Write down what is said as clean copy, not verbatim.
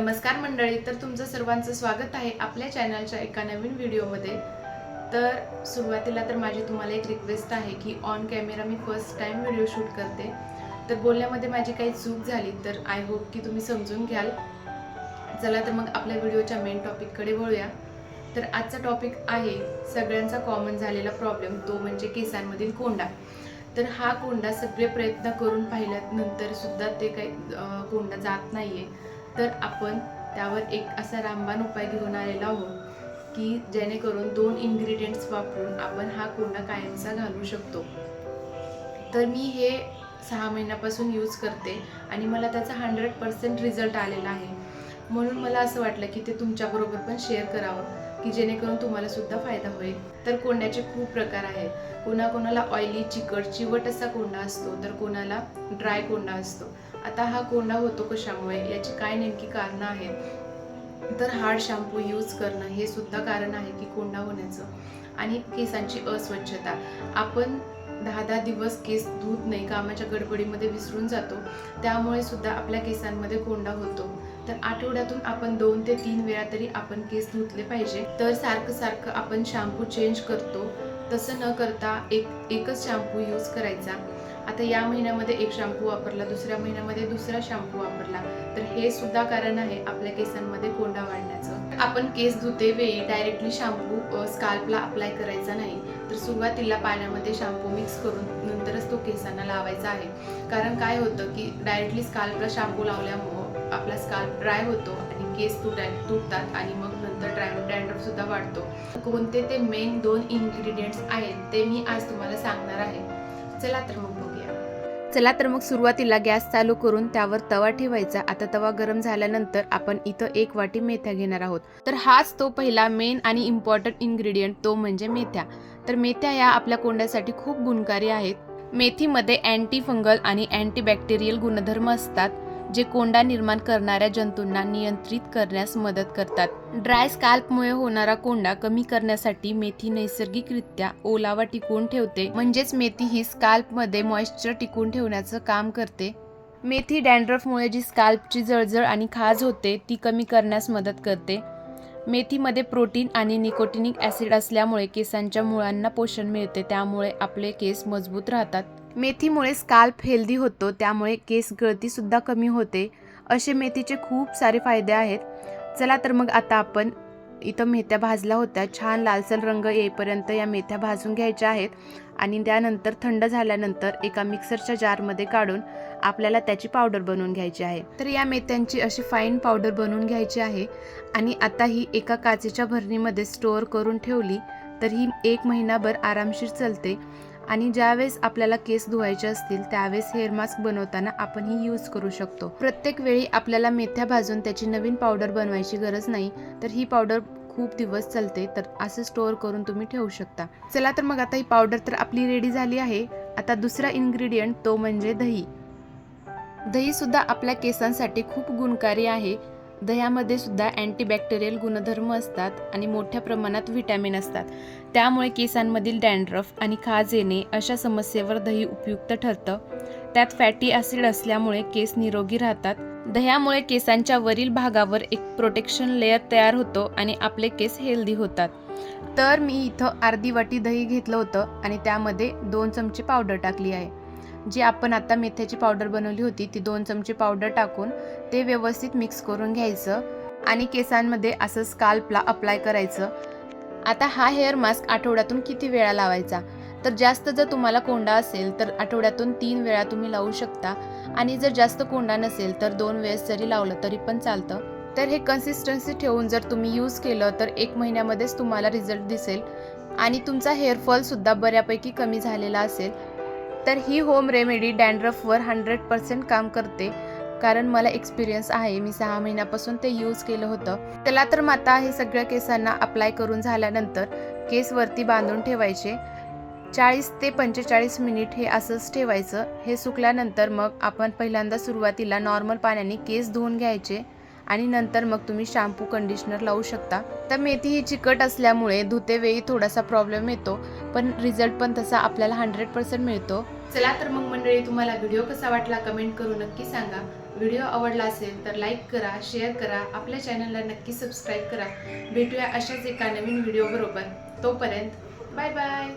नमस्कार मंडळी, तर तुमचं सर्वांचं स्वागत आहे आपल्या चॅनलच्या एका नवीन व्हिडिओमध्ये। तर सुरुवातीला तर माझी तुम्हाला एक रिक्वेस्ट आहे की on camera me first time video shoot करते, तर बोलण्यामध्ये माझी काही चूक झाली तर आय होप की तुम्ही समजून घ्याल। चला तर मग आपल्या व्हिडिओच्या मेन टॉपिककडे वळूया। तर आजचा टॉपिक आहे सगळ्यांचा कॉमन झालेला प्रॉब्लेम, तो म्हणजे केसांमधील कोंडा। तर हा कोंडा सगळे प्रयत्न करून पाहिल्यानंतर सुद्धा ते काही कोंडा जात नाहीये, तर आपण त्यावर एक असा रामबाण उपाय घेऊन आलेलो आहोत की जेणेकरून 2 इन्ग्रेडियंट्स वापरून आपण हा कोंडा कायमचा घालवू शकतो। तर मी हे 6 महिन्यापासून यूज करते आणि मला त्याचा 100% रिझल्ट आलेला आहे, म्हणून मला असं वाटलं की ते तुमच्याबरोबर पण शेअर करावं की जेणेकरून तुम्हाला सुद्धा फायदा होईल। तर कोंड्याचे खूप प्रकार आहेत, कोणाकोणाला ऑइली चिवट असा कोंडा असतो, तर कोणाला ड्राय कोंडा असतो। आता हा कोंडा होतो कशामुळे, याची काय नेमकी कारणं आहेत। तर हार्ड शॅम्पू यूज करणं हे सुद्धा कारण आहे की कोंडा होण्याचं, आणि केसांची अस्वच्छता। आपण 10-10 दिवस केस धुत नाही, कामाच्या गडबडीमध्ये विसरून जातो, त्यामुळे सुद्धा आपल्या केसांमध्ये कोंडा होतो। तर आठवड्यातून आपण 2 ते 3 वेळा तरी आपण केस धुतले पाहिजे। तर सारखं आपण शॅम्पू चेंज करतो, तसं न करता एकच शॅम्पू यूज करायचा। आता या महिन्यामध्ये एक शॅम्पू वापरला, दुसऱ्या महिन्यामध्ये दुसरा शॅम्पू वापरला, तर हे सुद्धा कारण आहे आपल्या केसांमध्ये कोंडा वाढण्याचं। आपण केस धुते वेळी डायरेक्टली शॅम्पू स्काल्पला अप्लाय करायचा नाही, तर सुरुवातीला पाण्यामध्ये शॅम्पू मिक्स करून नंतरच तो केसांना लावायचा आहे। कारण काय होतं की डायरेक्टली स्काल्पला शॅम्पू लावल्यामुळं आपला स्काल्प ड्राय होतो आणि केस तुटतात आणि मग नंतर डॅन्ड्रफ सुद्धा वाढतो। कोणते ते मेन 2 इन्ग्रेडियंट्स आहेत ते मी आज तुम्हाला सांगणार आहे। चला तर मग सुरुवातीला गॅस चालू करून त्यावर तवा ठेवायचा। आता तवा गरम झाल्यानंतर आपण इथं 1 वाटी मेथ्या घेणार आहोत। तर हाच तो पहिला मेन आणि इम्पॉर्टंट इन्ग्रेडियंट, तो म्हणजे मेथ्या। तर मेथ्या या आपल्या कोंड्यासाठी खूप गुणकारी आहेत। मेथीमध्ये अँटी फंगल आणि अँटीबॅक्टेरियल गुणधर्म असतात, जे कोंडा निर्माण करणाऱ्या जंतूंना नियंत्रित करण्यास मदत करतात। ड्राय स्काल्पमुळे होणारा कोंडा कमी करण्यासाठी मेथी नैसर्गिकरित्या ओलावा टिकवून ठेवते, म्हणजेच मेथी ही स्काल्पमध्ये मॉइश्चर टिकवून ठेवण्याचं काम करते। मेथी डॅन्ड्रफमुळे जी स्काल्पची जळजळ आणि खाज होते ती कमी करण्यास मदत करते। मेथीमध्ये प्रोटीन आणि निकोटिनिक ॲसिड असल्यामुळे केसांच्या मुळांना पोषण मिळते, त्यामुळे आपले केस मजबूत राहतात। मेथीमुळे स्काल्प हेल्दी होतो, त्यामुळे केस गळती सुद्धा कमी होते। असे मेथीचे खूप सारे फायदे आहेत। चला तर मग आता आपण इथं मेथ्या भाजल्या होत्या, छान लालसर रंग येईपर्यंत या मेथ्या भाजून घ्यायच्या आहेत आणि त्यानंतर थंड झाल्यानंतर एका मिक्सरच्या जारमध्ये काढून आपल्याला त्याची पावडर बनवून घ्यायची आहे। तर या मेथ्यांची अशी फाईन पावडर बनवून घ्यायची आहे आणि आता ही एका काचेच्या भरणीमध्ये स्टोअर करून ठेवली तर ही 1 महिनाभर आरामशीर चालते। आणि ज्यावेळेस आपल्याला केस धुवायचे असतील त्यावेळेस हेअर मास्क बनवताना आपण ही यूज करू शकतो। प्रत्येक वेळी आपल्याला मेथ्या भाजून त्याची नवीन पावडर बनवायची गरज नाही, तर ही पावडर खूप दिवस चालते, तर असं स्टोअर करून तुम्ही ठेवू शकता। चला तर मग आता ही पावडर तर आपली रेडी झाली आहे। आता दुसरा इन्ग्रेडियंट, तो म्हणजे दही। दही सुद्धा आपल्या केसांसाठी खूप गुणकारी आहे। दह्यामध्ये सुद्धा अँटीबॅक्टेरियल गुणधर्म असतात आणि मोठ्या प्रमाणात व्हिटॅमिन असतात, त्यामुळे केसांमधील डॅन्ड्रफ आणि खाज येणे अशा समस्येवर दही उपयुक्त ठरतं। त्यात फॅटी ॲसिड असल्यामुळे केस निरोगी राहतात। दह्यामुळे केसांच्या वरील भागावर एक प्रोटेक्शन लेयर तयार होतो आणि आपले केस हेल्दी होतात। तर मी इथं अर्धी वाटी दही घेतलं होतं आणि त्यामध्ये 2 चमचे पावडर टाकली आहे। जी आपण आता मेथ्याची पावडर बनवली होती ती 2 चमचे पावडर टाकून ते व्यवस्थित मिक्स करून घ्यायचं आणि केसांमध्ये असं स्काल्पला अप्लाय करायचं। आता हा हेअर मास्क आठवड्यातून किती वेळा लावायचा, तर जास्त जर तुम्हाला कोंडा असेल तर आठवड्यातून 3 वेळा तुम्ही लावू शकता, आणि जर जास्त कोंडा नसेल तर 2 वेळेस जरी लावलं तरी पण चालतं। तर हे कन्सिस्टन्सी ठेवून जर तुम्ही यूज केलं तर 1 महिन्यामध्येच तुम्हाला रिझल्ट दिसेल आणि तुमचा हेअरफॉल सुद्धा बऱ्यापैकी कमी झालेला असेल। तर ही होम रेमेडी डॅन्ड्रफवर 100% काम करते, कारण मला एक्सपिरियन्स आहे, मी 6 महिन्यापासून ते यूज केलं होतं। त्याला तर मग आता हे सगळ्या केसांना अप्लाय करून झाल्यानंतर केस वरती बांधून ठेवायचे। 40 ते 45 मिनिट हे असंच ठेवायचं। हे सुकल्यानंतर मग आपण पहिल्यांदा सुरुवातीला नॉर्मल पाण्याने केस धुवून घ्यायचे आणि नंतर मग तुम्ही शॅम्पू कंडिशनर लावू शकता। तर मेथी ही चिकट असल्यामुळे धुतेवेळी थोडासा प्रॉब्लेम येतो, पण रिझल्ट पण तसा आपल्याला 100% मिळतो। चला तर मग मंडळी, तुम्हाला व्हिडिओ कसा वाटला कमेंट करून नक्की सांगा व्हिडिओ आवडला असेल तर लाईक करा, शेअर करा, आपल्या चॅनलला नक्की सबस्क्राईब करा. भेटूया अशाच एका नवीन व्हिडिओ बरोबर. तोपर्यंत बाय बाय.